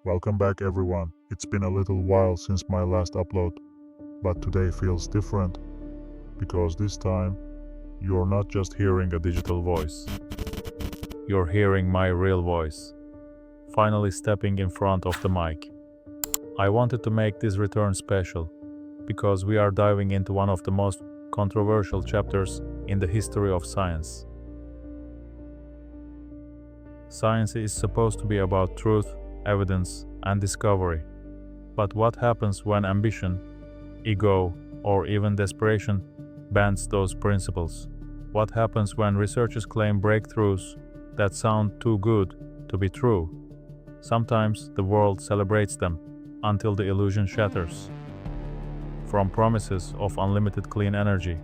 Welcome back everyone. It's been a little while since my last upload, but today feels different because this time you're not just hearing a digital voice. You're hearing my real voice, finally stepping in front of the mic. I wanted to make this return special because we are diving into one of the most controversial chapters in the history of science. Science is supposed to be about truth, evidence, and discovery. But what happens when ambition, ego, or even desperation bends those principles? What happens when researchers claim breakthroughs that sound too good to be true? Sometimes the world celebrates them until the illusion shatters. From promises of unlimited clean energy,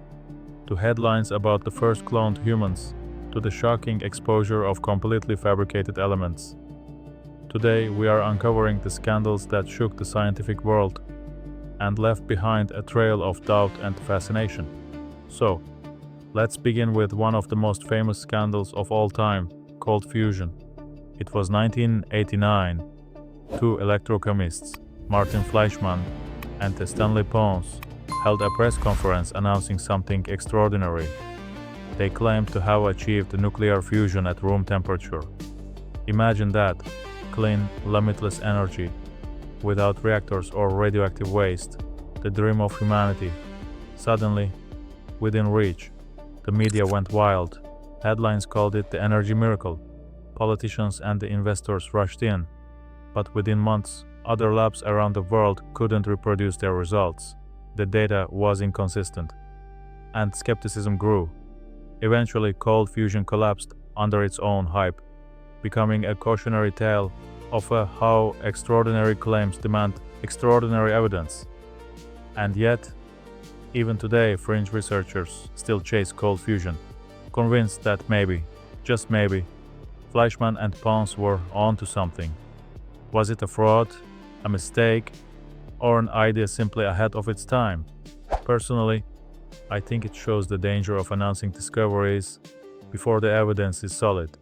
to headlines about the first cloned humans, to the shocking exposure of completely fabricated elements. Today we are uncovering the scandals that shook the scientific world and left behind a trail of doubt and fascination. So, let's begin with one of the most famous scandals of all time, cold fusion. It was 1989. Two electrochemists, Martin Fleischmann and Stanley Pons, held a press conference announcing something extraordinary. They claimed to have achieved nuclear fusion at room temperature. Imagine that, clean, limitless energy, without reactors or radioactive waste, the dream of humanity. Suddenly, within reach, the media went wild. Headlines called it the energy miracle. Politicians and the investors rushed in. But within months, other labs around the world couldn't reproduce their results. The data was inconsistent. And skepticism grew. Eventually, cold fusion collapsed under its own hype, becoming a cautionary tale of how extraordinary claims demand extraordinary evidence. And yet, even today, fringe researchers still chase cold fusion, convinced that maybe, just maybe, Fleischmann and Pons were onto something. Was it a fraud, a mistake, or an idea simply ahead of its time? Personally, I think it shows the danger of announcing discoveries before the evidence is solid,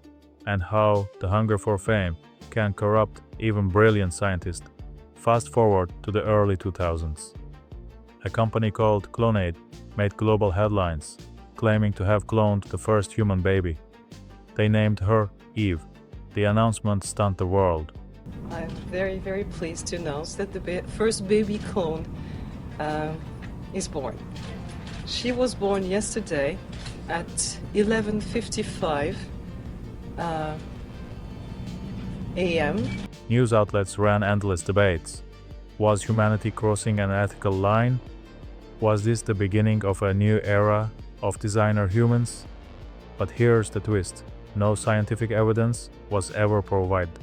and how the hunger for fame can corrupt even brilliant scientists. Fast forward to the early 2000s. A company called Clonaid made global headlines, claiming to have cloned the first human baby. They named her Eve. The announcement stunned the world. I'm very, very pleased to announce that the first baby clone is born. She was born yesterday at 11:55 a.m. News outlets ran endless debates. Was humanity crossing an ethical line? Was this the beginning of a new era of designer humans? But here's the twist. No scientific evidence was ever provided.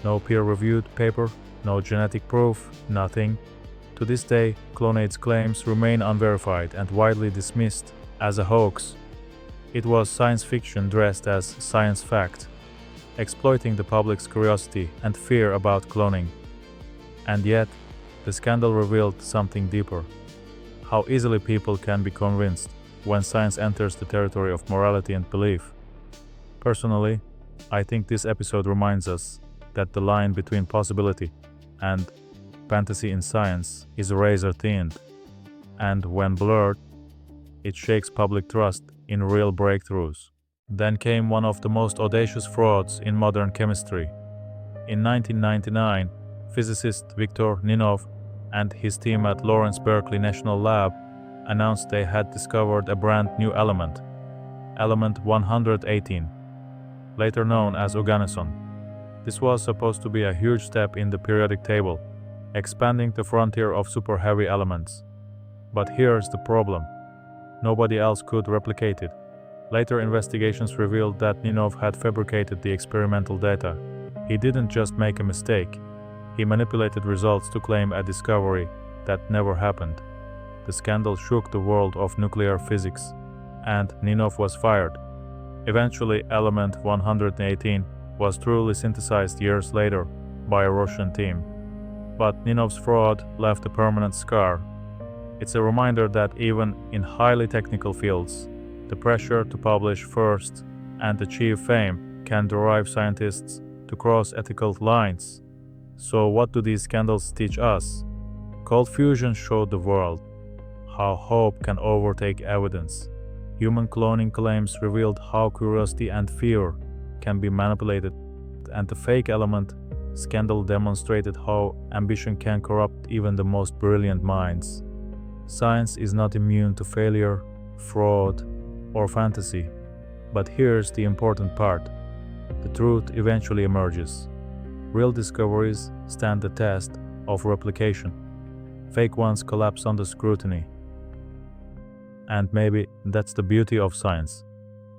No peer-reviewed paper, no genetic proof, nothing. To this day, Clonaid's claims remain unverified and widely dismissed as a hoax. It was science fiction dressed as science fact, exploiting the public's curiosity and fear about cloning. And yet, the scandal revealed something deeper. How easily people can be convinced when science enters the territory of morality and belief. Personally, I think this episode reminds us that the line between possibility and fantasy in science is razor thin, and when blurred, it shakes public trust in real breakthroughs. Then came one of the most audacious frauds in modern chemistry. In 1999, physicist Viktor Ninov and his team at Lawrence Berkeley National Lab announced they had discovered a brand new element, element 118, later known as organoson. This was supposed to be a huge step in the periodic table, expanding the frontier of super heavy elements. But here's the problem. Nobody else could replicate it. Later investigations revealed that Ninov had fabricated the experimental data. He didn't just make a mistake. He manipulated results to claim a discovery that never happened. The scandal shook the world of nuclear physics, and Ninov was fired. Eventually, element 118 was truly synthesized years later by a Russian team. But Ninov's fraud left a permanent scar. It's a reminder that even in highly technical fields, the pressure to publish first and achieve fame can drive scientists to cross ethical lines. So, what do these scandals teach us? Cold fusion showed the world how hope can overtake evidence. Human cloning claims revealed how curiosity and fear can be manipulated, and the fake element scandal demonstrated how ambition can corrupt even the most brilliant minds. Science is not immune to failure, fraud, or fantasy. But here's the important part: the truth eventually emerges. Real discoveries stand the test of replication. Fake ones collapse under scrutiny. And maybe that's the beauty of science.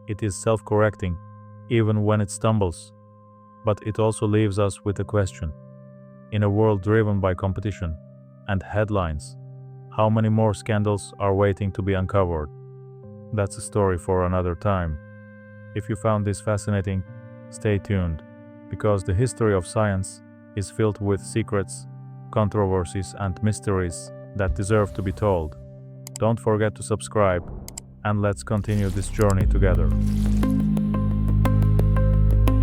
It is self-correcting, even when it stumbles. But it also leaves us with a question. In a world driven by competition and headlines, how many more scandals are waiting to be uncovered? That's a story for another time. If you found this fascinating, stay tuned, because the history of science is filled with secrets, controversies, and mysteries that deserve to be told. Don't forget to subscribe, and let's continue this journey together.